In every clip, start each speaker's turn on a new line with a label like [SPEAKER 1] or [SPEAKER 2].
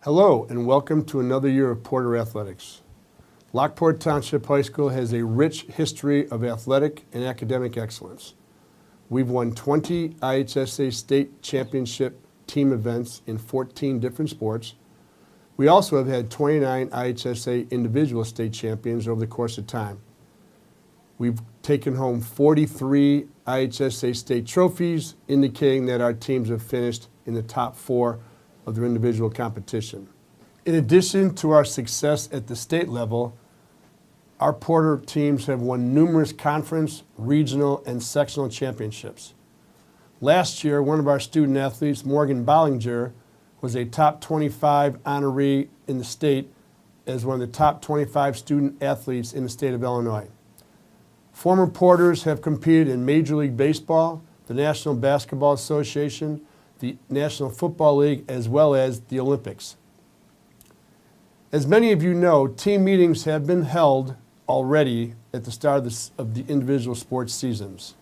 [SPEAKER 1] Hello and welcome to another year of Porter Athletics. Lockport Township High School has a rich history of athletic and academic excellence. We've won 20 IHSA state championship team events in 14 different sports. We also have had 29 IHSA individual state champions over the course of time. We've taken home 43 IHSA state trophies, indicating that our teams have finished in the top 4 of their individual competition. In addition to our success at the state level, our Porter teams have won numerous conference, regional, and sectional championships. Last year, one of our student athletes, Morgan Bollinger, was a top 25 honoree in the state as one of the top 25 student athletes in the state of Illinois. Former Porters have competed in Major League Baseball, the National Basketball Association, the National Football League, as well as the Olympics. As many of you know, team meetings have been held already at the start of the individual sports seasons.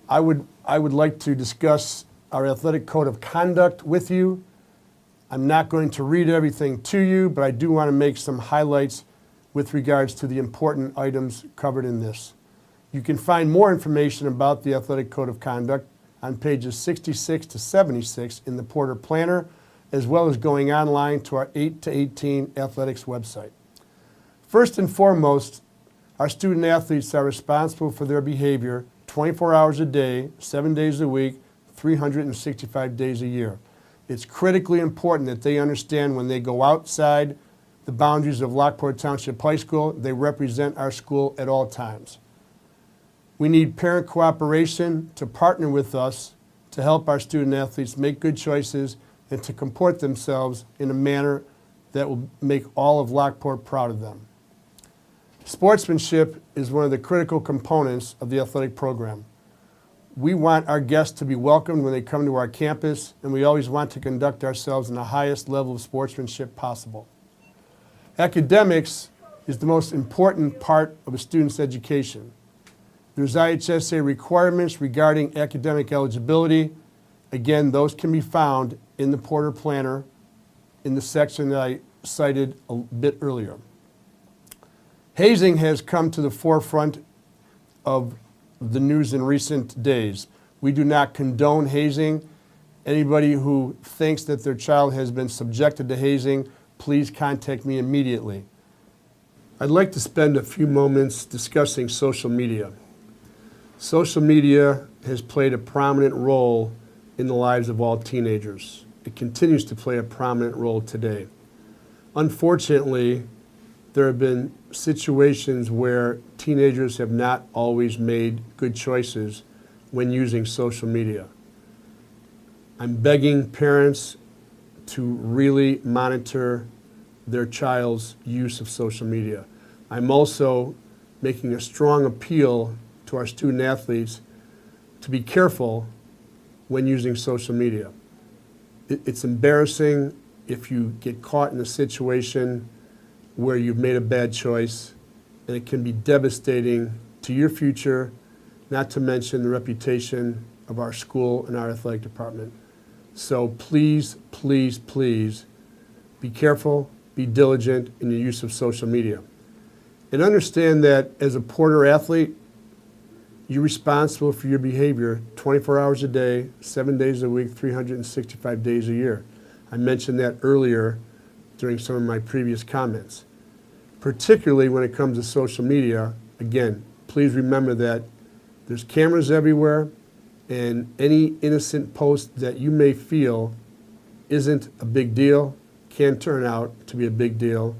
[SPEAKER 1] I would like to discuss our athletic code of conduct with you. I'm not going to read everything to you, but I do want to make some highlights with regards to the important items covered in this. You can find more information about the athletic code of conduct on pages 66 to 76 in the Porter Planner, as well as going online to our 8 to 18 athletics website. First and foremost, our student athletes are responsible for their behavior 24 hours a day, 7 days a week, 365 days a year. It's critically important that they understand when they go outside the boundaries of Lockport Township High School, they represent our school at all times. We need parent cooperation to partner with us to help our student athletes make good choices and to comport themselves in a manner that will make all of Lockport proud of them. Sportsmanship is one of the critical components of the athletic program. We want our guests to be welcomed when they come to our campus, and we always want to conduct ourselves in the highest level of sportsmanship possible. Academics is the most important part of a student's education. There's IHSA requirements regarding academic eligibility. Again, those can be found in the Porter Planner in the section that I cited a bit earlier. Hazing has come to the forefront of the news in recent days. We do not condone hazing. Anybody who thinks that their child has been subjected to hazing, please contact me immediately. I'd like to spend a few moments discussing social media. Social media has played a prominent role in the lives of all teenagers. It continues to play a prominent role today. Unfortunately, there have been situations where teenagers have not always made good choices when using social media. I'm begging parents to really monitor their child's use of social media. I'm also making a strong appeal to our student athletes to be careful when using social media. It's embarrassing if you get caught in a situation where you've made a bad choice, and it can be devastating to your future, not to mention the reputation of our school and our athletic department. So please, please, please be careful, be diligent in your use of social media. And understand that as a Porter athlete, you're responsible for your behavior 24 hours a day, 7 days a week, 365 days a year. I mentioned that earlier during some of my previous comments. Particularly when it comes to social media, again, please remember that there's cameras everywhere, and any innocent post that you may feel isn't a big deal can turn out to be a big deal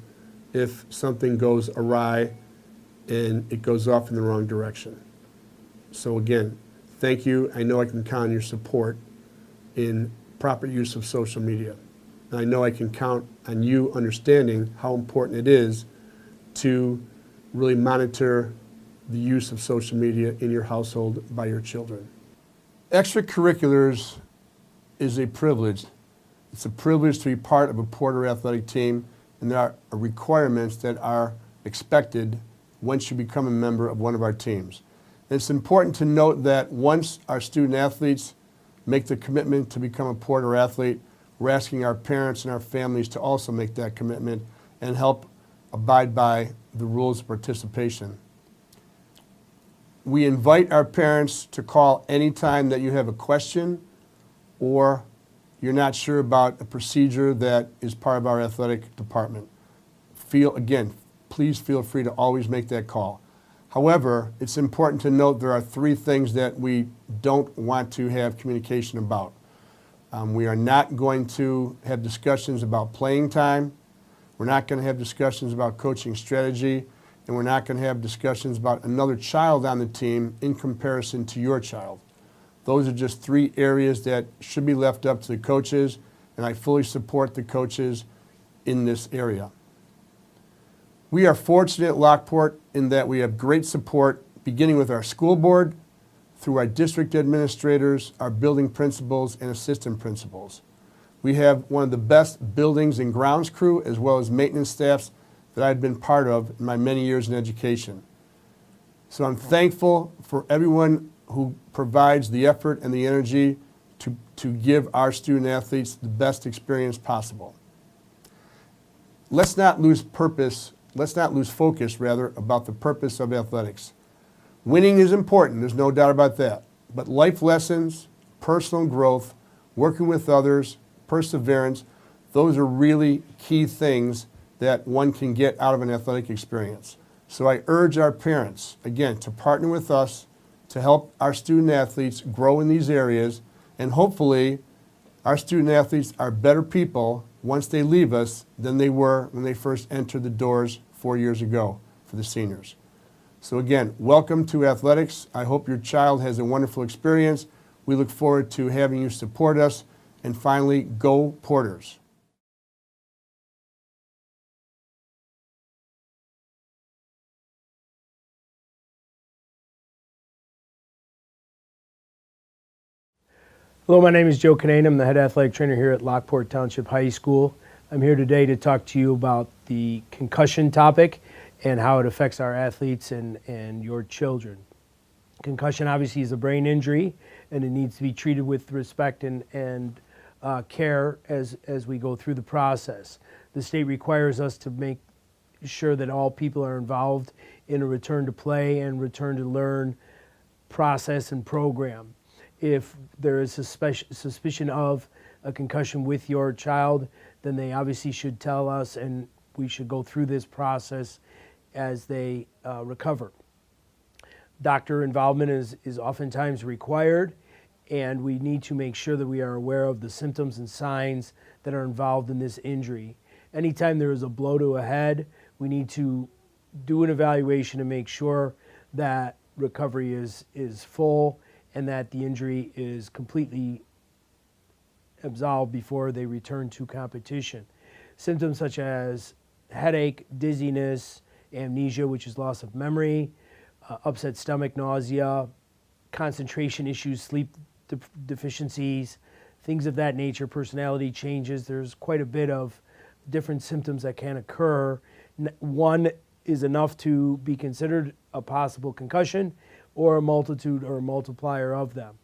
[SPEAKER 1] if something goes awry and it goes off in the wrong direction. So again, thank you. I know I can count on your support in proper use of social media. And I know I can count on you understanding how important it is to really monitor the use of social media in your household by your children. Extracurriculars is a privilege. It's a privilege to be part of a Porter athletic team, and there are requirements that are expected once you become a member of one of our teams. It's important to note that once our student athletes make the commitment to become a Porter athlete, we're asking our parents and our families to also make that commitment and help abide by the rules of participation. We invite our parents to call anytime that you have a question or you're not sure about a procedure that is part of our athletic department. Please feel free to always make that call. However, it's important to note there are three things that we don't want to have communication about. We are not going to have discussions about playing time. We're not going to have discussions about coaching strategy. And we're not going to have discussions about another child on the team in comparison to your child. Those are just three areas that should be left up to the coaches, and I fully support the coaches in this area. We are fortunate at Lockport in that we have great support, beginning with our school board, through our district administrators, our building principals, and assistant principals. We have one of the best buildings and grounds crew, as well as maintenance staffs that I've been part of in my many years in education. So I'm thankful for everyone who provides the effort and the energy to give our student athletes the best experience possible. Let's not lose focus about the purpose of athletics. Winning is important, there's no doubt about that. But life lessons, personal growth, working with others, perseverance, those are really key things that one can get out of an athletic experience. So I urge our parents, again, to partner with us to help our student athletes grow in these areas, and hopefully our student athletes are better people once they leave us than they were when they first entered the doors 4 years ago for the seniors. So again, welcome to athletics. I hope your child has a wonderful experience. We look forward to having you support us. And finally, go Porters.
[SPEAKER 2] Hello, my name is Joe Canane. I'm the head athletic trainer here at Lockport Township High School. I'm here today to talk to you about the concussion topic and how it affects our athletes and your children. Concussion obviously is a brain injury, and it needs to be treated with respect and care as we go through the process. The state requires us to make sure that all people are involved in a return to play and return to learn process and program. If there is suspicion of a concussion with your child, then they obviously should tell us, and we should go through this process as they recover. Doctor involvement is oftentimes required, and we need to make sure that we are aware of the symptoms and signs that are involved in this injury. Anytime there is a blow to a head, we need to do an evaluation to make sure that recovery is full and that the injury is completely absolved before they return to competition. Symptoms such as headache, dizziness, amnesia, which is loss of memory, upset stomach, nausea, concentration issues, sleep deficiencies, things of that nature, personality changes. There's quite a bit of different symptoms that can occur. One is enough to be considered a possible concussion, or a multitude or a multiplier of them.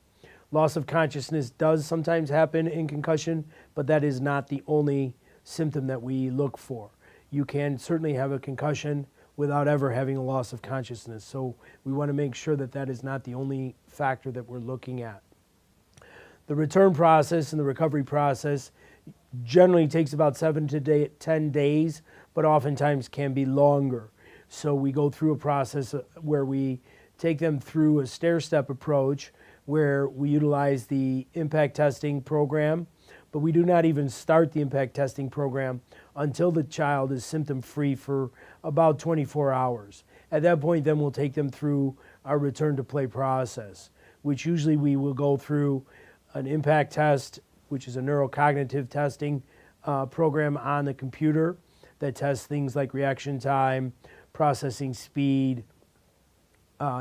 [SPEAKER 2] Loss of consciousness does sometimes happen in concussion, but that is not the only symptom that we look for. You can certainly have a concussion without ever having a loss of consciousness. So we want to make sure that that is not the only factor that we're looking at. The return process and the recovery process generally takes about 7 to 10 days, but oftentimes can be longer. So we go through a process where we take them through a stair-step approach where we utilize the impact testing program, but we do not even start the impact testing program until the child is symptom-free for about 24 hours. At that point, then we'll take them through our return to play process, which usually we will go through an impact test, which is a neurocognitive testing program on the computer that tests things like reaction time, processing speed,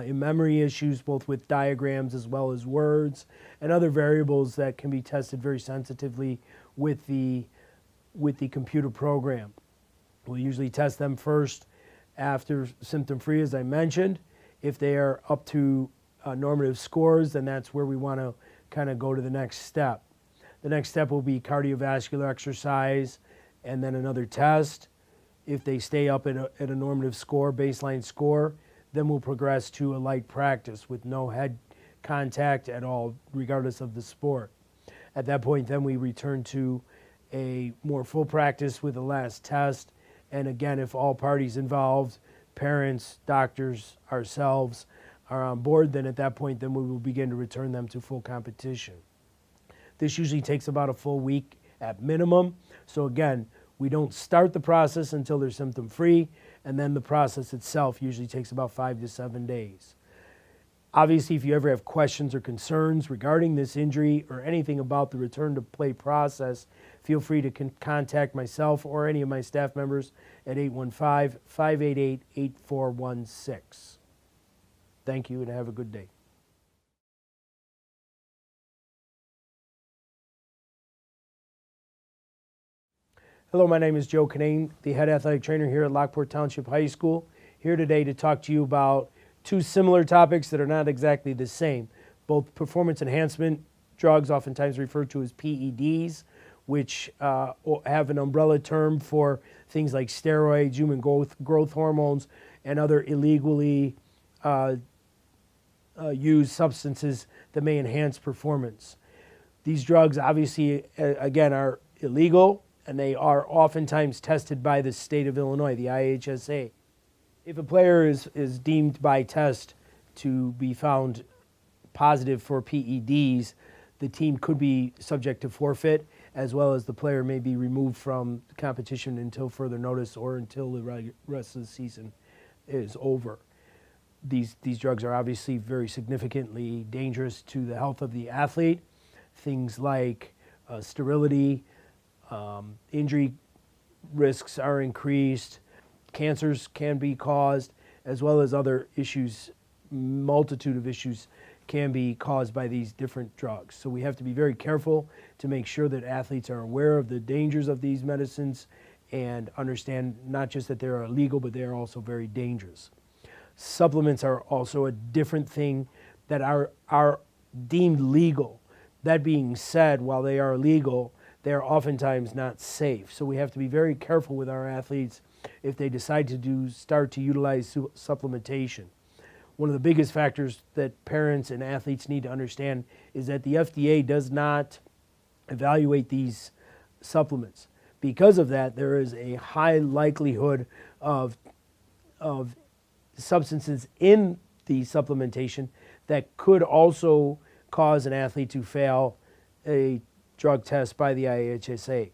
[SPEAKER 2] in memory issues, both with diagrams as well as words, and other variables that can be tested very sensitively with the computer program. We'll usually test them first after symptom-free, as I mentioned. If they are up to normative scores, then that's where we want to kind of go to the next step. The next step will be cardiovascular exercise and then another test. If they stay up at a normative score, baseline score, then we'll progress to a light practice with no head contact at all, regardless of the sport. At that point, then we return to a more full practice with the last test. And again, if all parties involved, parents, doctors, ourselves, are on board, then at that point, then we will begin to return them to full competition. This usually takes about a full week at minimum. So again, we don't start the process until they're symptom-free, and then the process itself usually takes about 5 to 7 days. Obviously, if you ever have questions or concerns regarding this injury or anything about the return to play process, feel free to contact myself or any of my staff members at 815-588-8416. Thank you and have a good day. Hello, my name is Joe Canane, the head athletic trainer here at Lockport Township High School. Here today to talk to you about two similar topics that are not exactly the same. Both performance enhancement drugs, oftentimes referred to as PEDs, which have an umbrella term for things like steroids, human growth hormones, and other illegally used substances that may enhance performance. These drugs obviously, again, are illegal, and they are oftentimes tested by the state of Illinois, the IHSA. If a player is deemed by test to be found positive for PEDs, the team could be subject to forfeit, as well as the player may be removed from the competition until further notice or until the rest of the season is over. These drugs are obviously very significantly dangerous to the health of the athlete. Things like sterility, injury risks are increased, cancers can be caused, as well as other issues, multitude of issues can be caused by these different drugs. So we have to be very careful to make sure that athletes are aware of the dangers of these medicines and understand not just that they're illegal, but they're also very dangerous. Supplements are also a different thing that are deemed legal. That being said, while they are legal, they are oftentimes not safe. So we have to be very careful with our athletes if they decide to start to utilize supplementation. One of the biggest factors that parents and athletes need to understand is that the FDA does not evaluate these supplements. Because of that, there is a high likelihood of substances in the supplementation that could also cause an athlete to fail a drug test by the IHSA.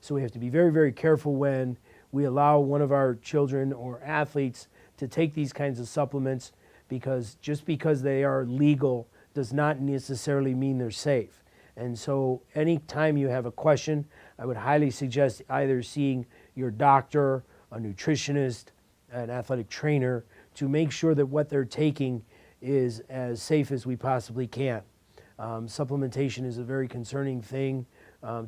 [SPEAKER 2] So we have to be very, very careful when we allow one of our children or athletes to take these kinds of supplements, because just because they are legal does not necessarily mean they're safe. And so anytime you have a question, I would highly suggest either seeing your doctor, a nutritionist, an athletic trainer, to make sure that what they're taking is as safe as we possibly can. Supplementation is a very concerning thing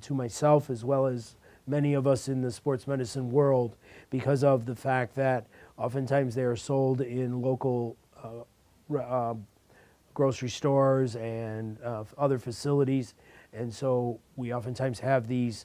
[SPEAKER 2] to myself, as well as many of us in the sports medicine world, because of the fact that oftentimes they are sold in local grocery stores and other facilities. And so we oftentimes have these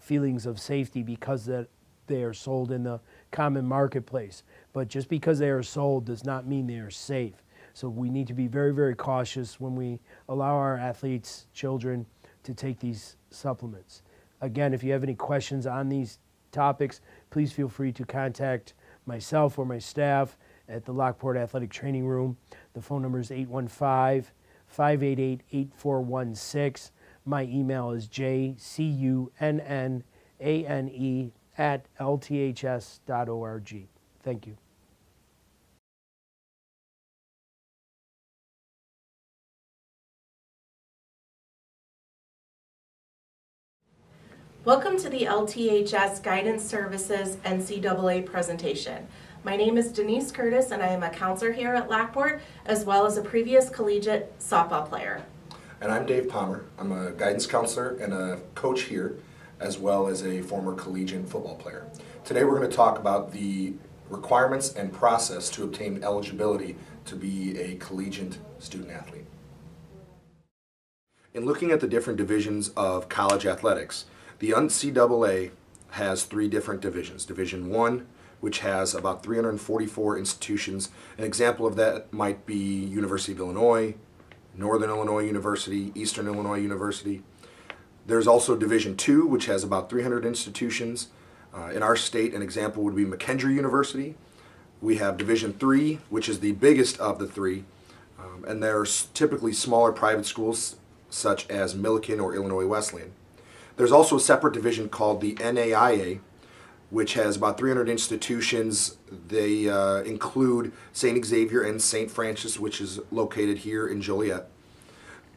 [SPEAKER 2] feelings of safety because that they are sold in the common marketplace. But just because they are sold does not mean they are safe. So we need to be very, very cautious when we allow our athletes, children, to take these supplements. Again, if you have any questions on these topics, please feel free to contact myself or my staff at the Lockport Athletic Training Room. The phone number is 815-588-8416. My email is jcunnane@lths.org. Thank you.
[SPEAKER 3] Welcome to the LTHS Guidance Services NCAA presentation. My name is Denise Curtis and I am a counselor here at Lockport, as well as a previous collegiate softball player.
[SPEAKER 4] And I'm Dave Palmer. I'm a guidance counselor and a coach here, as well as a former collegiate football player. Today we're going to talk about the requirements and process to obtain eligibility to be a collegiate student athlete. In looking at the different divisions of college athletics, the NCAA has 3 different divisions. Division 1, which has about 344 institutions. An example of that might be University of Illinois, Northern Illinois University, Eastern Illinois University. There's also Division 2, which has about 300 institutions. In our state, an example would be McKendree University. We have Division 3, which is the biggest of the 3, and there's typically smaller private schools such as Millikan or Illinois Wesleyan. There's also a separate division called the NAIA, which has about 300 institutions. They include St. Xavier and St. Francis, which is located here in Joliet.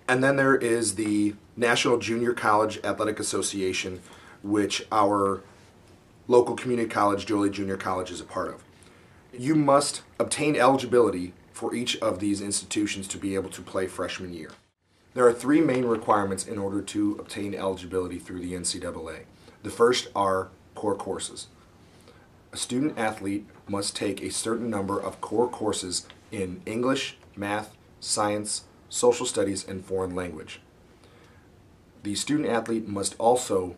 [SPEAKER 4] And then there is the National Junior College Athletic Association, which our local community college, Joliet Junior College, is a part of. You must obtain eligibility for each of these institutions to be able to play freshman year. There are 3 main requirements in order to obtain eligibility through the NCAA. The first are core courses. A student athlete must take a certain number of core courses in English, math, science, social studies, and foreign language. The student athlete must also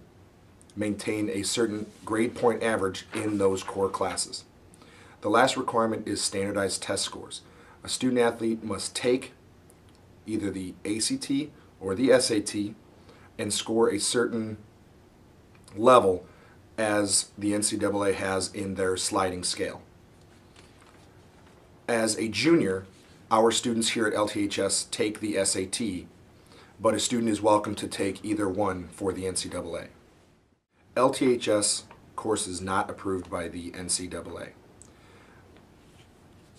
[SPEAKER 4] maintain a certain grade point average in those core classes. The last requirement is standardized test scores. A student athlete must take either the ACT or the SAT and score a certain level as the NCAA has in their sliding scale. As a junior, our students here at LTHS take the SAT, but a student is welcome to take either one for the NCAA. LTHS courses not approved by the NCAA.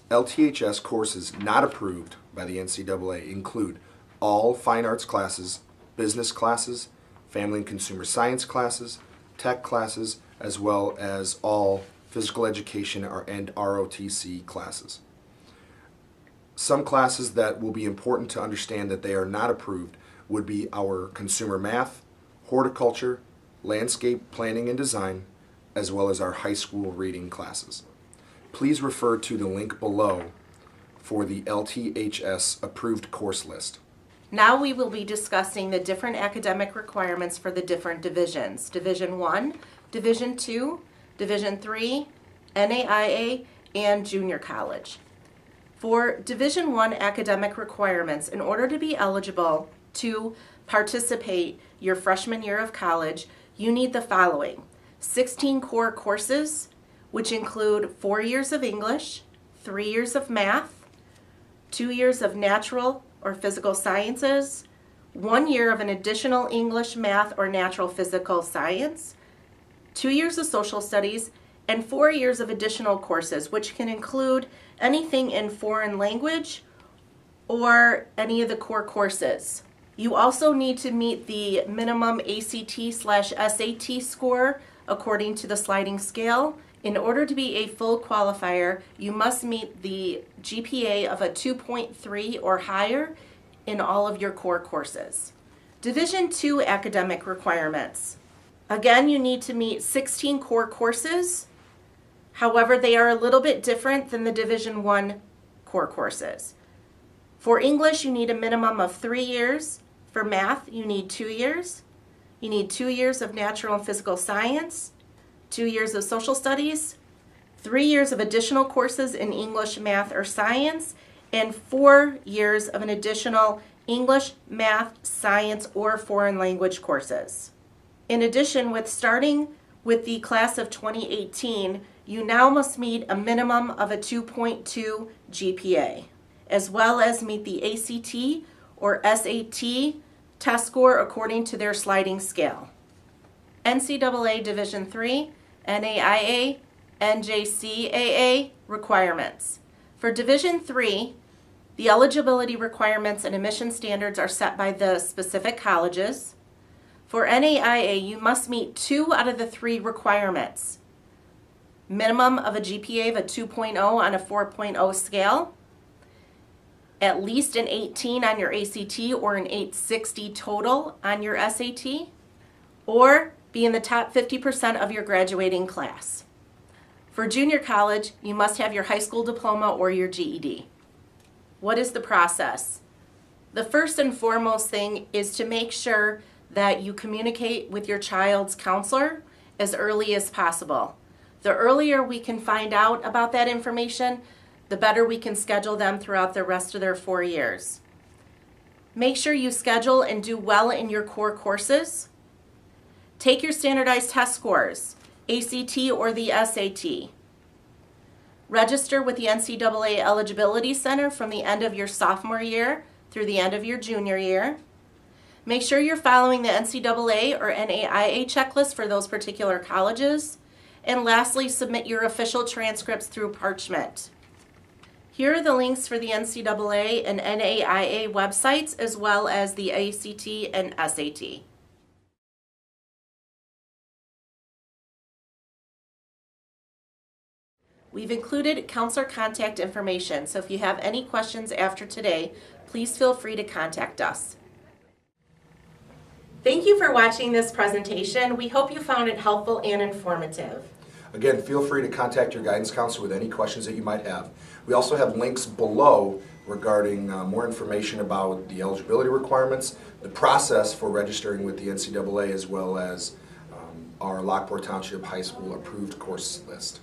[SPEAKER 4] LTHS courses not approved by the NCAA include all fine arts classes, business classes, family and consumer science classes, tech classes, as well as all physical education and ROTC classes. Some classes that will be important to understand that they are not approved would be our consumer math, horticulture, landscape planning and design, as well as our high school reading classes. Please refer to the link below for the LTHS approved course list.
[SPEAKER 3] Now we will be discussing the different academic requirements for the different divisions. Division 1, Division 2, Division 3, NAIA, and junior college. For Division 1 academic requirements, in order to be eligible to participate your freshman year of college, you need the following: 16 core courses, which include 4 years of English, 3 years of math, 2 years of natural or physical sciences, 1 year of an additional English, math, or natural physical science, 2 years of social studies, and 4 years of additional courses, which can include anything in foreign language or any of the core courses. You also need to meet the minimum ACT/SAT score according to the sliding scale. In order to be a full qualifier, you must meet the GPA of a 2.3 or higher in all of your core courses. Division 2 academic requirements. Again, you need to meet 16 core courses. However, they are a little bit different than the Division 1 core courses. For English, you need a minimum of 3 years. For math, you need 2 years. You need 2 years of natural and physical science, 2 years of social studies, 3 years of additional courses in English, math, or science, and 4 years of an additional English, math, science, or foreign language courses. In addition, starting with the class of 2018, you now must meet a minimum of a 2.2 GPA, as well as meet the ACT or SAT test score according to their sliding scale. NCAA Division 3, NAIA, NJCAA requirements. For Division 3, the eligibility requirements and admission standards are set by the specific colleges. For NAIA, you must meet 2 out of the 3 requirements. Minimum of a GPA of a 2.0 on a 4.0 scale, at least an 18 on your ACT or an 860 total on your SAT, or be in the top 50% of your graduating class. For junior college, you must have your high school diploma or your GED. What is the process? The first and foremost thing is to make sure that you communicate with your child's counselor as early as possible. The earlier we can find out about that information, the better we can schedule them throughout the rest of their 4 years. Make sure you schedule and do well in your core courses. Take your standardized test scores, ACT or the SAT. Register with the NCAA Eligibility Center from the end of your sophomore year through the end of your junior year. Make sure you're following the NCAA or NAIA checklist for those particular colleges. And lastly, submit your official transcripts through Parchment. Here are the links for the NCAA and NAIA websites, as well as the ACT and SAT. We've included counselor contact information, so if you have any questions after today, please feel free to contact us. Thank you for watching this presentation. We hope you found it helpful and informative.
[SPEAKER 4] Again, feel free to contact your guidance counselor with any questions that you might have. We also have links below regarding more information about the eligibility requirements, the process for registering with the NCAA, as well as our Lockport Township High School approved course list.